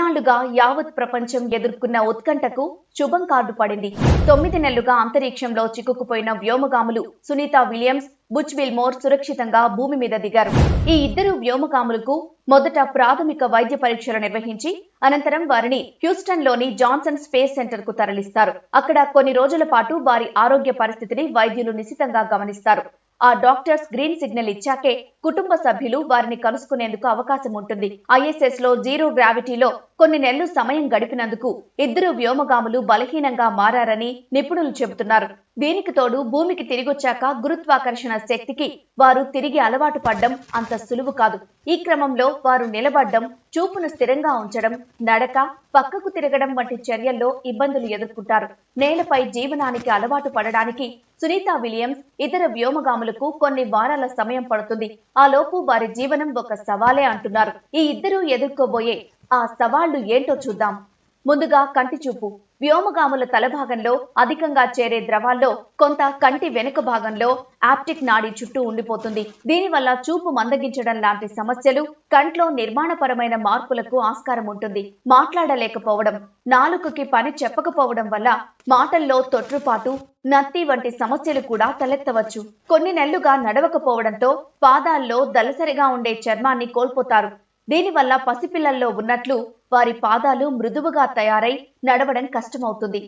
కొన్నాళ్లుగా యావత్ ప్రపంచం ఎదుర్కొన్న ఉత్కంఠకు శుభం కార్డు పడింది. 9 నెలలుగా అంతరిక్షంలో చిక్కుకుపోయిన వ్యోమగాములు సునీత విలియమ్స్, బుచ్ విల్మోర్ సురక్షితంగా భూమి మీద దిగారు. ఈ ఇద్దరు వ్యోమగాములకు మొదట ప్రాథమిక వైద్య పరీక్షలు నిర్వహించి అనంతరం వారిని హ్యూస్టన్లోని జాన్సన్ స్పేస్ సెంటర్ కు తరలిస్తారు. అక్కడ కొన్ని రోజుల పాటు వారి ఆరోగ్య పరిస్థితిని వైద్యులు నిశితంగా గమనిస్తారు. ఆ డాక్టర్స్ గ్రీన్ సిగ్నల్ ఇచ్చాకే కుటుంబ సభ్యులు వారిని కలుసుకునేందుకు అవకాశం ఉంటుంది. ఐఎస్ఎస్ లో జీరో గ్రావిటీలో కొన్ని నెలలు సమయం గడిపినందుకు ఇద్దరు వ్యోమగాములు బలహీనంగా మారారని నిపుణులు చెబుతున్నారు. దీనికి తోడు భూమికి తిరిగొచ్చాక గురుత్వాకర్షణ శక్తికి వారు తిరిగి అలవాటు పడ్డం అంత సులువు కాదు. ఈ క్రమంలో వారు నిలబడ్డం, చూపును స్థిరంగా ఉంచడం, నడక, పక్కకు తిరగడం వంటి చర్యల్లో ఇబ్బందులు ఎదుర్కొంటారు. నేలపై జీవనానికి అలవాటు పడడానికి సునీత విలియమ్స్ ఇతర వ్యోమగాములకు కొన్ని వారాల సమయం పడుతుంది. ఆ లోపు వారి జీవనం ఒక సవాలే అంటున్నారు. ఈ ఇద్దరు ఎదుర్కోబోయే ఆ సవాళ్లు ఏంటో చూద్దాం. ముందుగా కంటి చూపు. వ్యోమగాముల తలభాగంలో అధికంగా చేరే ద్రవాల్లో కొంత కంటి వెనుక భాగంలో ఆప్టిక్ నాడి చుట్టూ ఉండిపోతుంది. దీనివల్ల చూపు మందగించడం లాంటి సమస్యలు, కంట్లో నిర్మాణపరమైన మార్పులకు ఆస్కారం ఉంటుంది. మాట్లాడలేకపోవడం, నాలుకకి పని చెప్పకపోవడం వల్ల మాటల్లో తొట్రుపాటు, నత్తి వంటి సమస్యలు కూడా తలెత్తవచ్చు. కొన్ని నెలలుగా నడవకపోవడంతో పాదాల్లో దళసరిగా ఉండే చర్మాన్ని కోల్పోతారు. దీనివల్ల పసిపిల్లల్లో ఉన్నట్లు వారి పాదాలు మృదువుగా తయారై నడవడం కష్టమవుతుంది.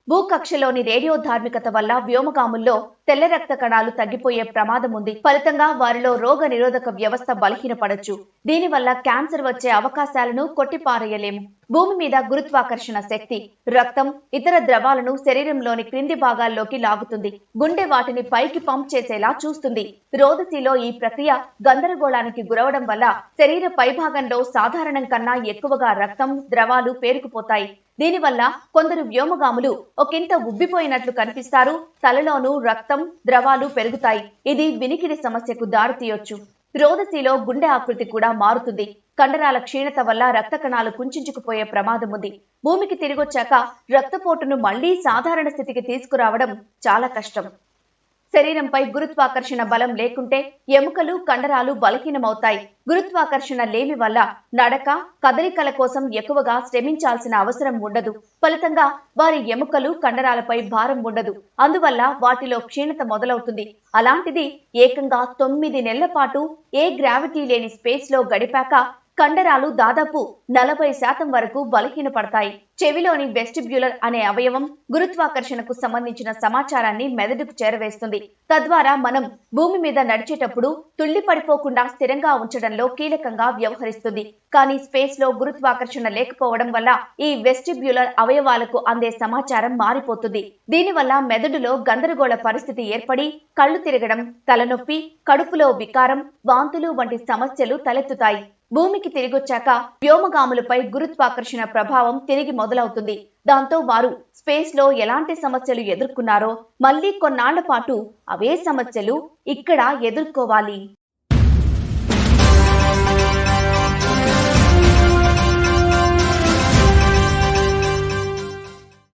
భూకక్షలోని రేడియో ధార్మికత వల్ల వ్యోమగాముల్లో తెల్ల రక్త కణాలు తగ్గిపోయే ప్రమాదం ఉంది. ఫలితంగా వారిలో రోగ నిరోధక వ్యవస్థ బలహీనపడొచ్చు. దీనివల్ల క్యాన్సర్ వచ్చే అవకాశాలను కొట్టిపారేయలేము. భూమి మీద గురుత్వాకర్షణ శక్తి రక్తం, ఇతర ద్రవాలను శరీరంలోని క్రింది భాగాల్లోకి లాగుతుంది. గుండె వాటిని పైకి పంప్ చేసేలా చూస్తుంది. రోదసిలో ఈ ప్రక్రియ గందరగోళానికి గురవడం వల్ల శరీర పైభాగంలో సాధారణం కన్నా ఎక్కువగా రక్తం, ద్రవాలు పేరుకుపోతాయి. దీనివల్ల కొందరు వ్యోమగాములు ఒకంత ఉబ్బిపోయినట్లు కనిపిస్తారు. తలలోనూ రక్తం, ద్రవాలు పెరుగుతాయి. ఇది వినికిడి సమస్యకు దారితీయొచ్చు. రోదసిలో గుండె ఆకృతి కూడా మారుతుంది. కండరాల క్షీణత వల్ల రక్త కణాలు కుంచుకుపోయే ప్రమాదం ఉంది. భూమికి తిరిగొచ్చాక రక్తపోటును మళ్లీ సాధారణ స్థితికి తీసుకురావడం చాలా కష్టం. శరీరంపై గురుత్వాకర్షణ బలం లేకుంటే ఎముకలు, కండరాలు బలహీనమవుతాయి. గురుత్వాకర్షణ లేమి వల్ల నడక, కదలికల కోసం ఎక్కువగా శ్రమించాల్సిన అవసరం ఉండదు. ఫలితంగా వారి ఎముకలు, కండరాలపై భారం ఉండదు. అందువల్ల వాటిలో క్షీణత మొదలవుతుంది. అలాంటిది ఏకంగా 9 నెలల పాటు ఏ గ్రావిటీ లేని స్పేస్ లో గడిపాక కండరాలు దాదాపు 40% వరకు బలహీనపడతాయి. చెవిలోని వెస్టిబ్యులర్ అనే అవయవం గురుత్వాకర్షణకు సంబంధించిన సమాచారాన్ని మెదడుకు చేరవేస్తుంది. తద్వారా మనం భూమి మీద నడిచేటప్పుడు తుళ్లి పడిపోకుండా స్థిరంగా ఉంచడంలో కీలకంగా వ్యవహరిస్తుంది. కానీ స్పేస్ లో గురుత్వాకర్షణ లేకపోవడం వల్ల ఈ వెస్టిబ్యులర్ అవయవాలకు అందే సమాచారం మారిపోతుంది. దీనివల్ల మెదడులో గందరగోళ పరిస్థితి ఏర్పడి కళ్ళు తిరగడం, తలనొప్పి, కడుపులో వికారం, వాంతులు వంటి సమస్యలు తలెత్తుతాయి. భూమికి తిరిగొచ్చాక వ్యోమగాములపై గురుత్వాకర్షణ ప్రభావం తిరిగి మొదలవుతుంది. దాంతో వారు స్పేస్ లో ఎలాంటి సమస్యలు ఎదుర్కొన్నారో మళ్లీ కొన్నాళ్ల పాటు అవే సమస్యలు ఇక్కడ ఎదుర్కోవాలి.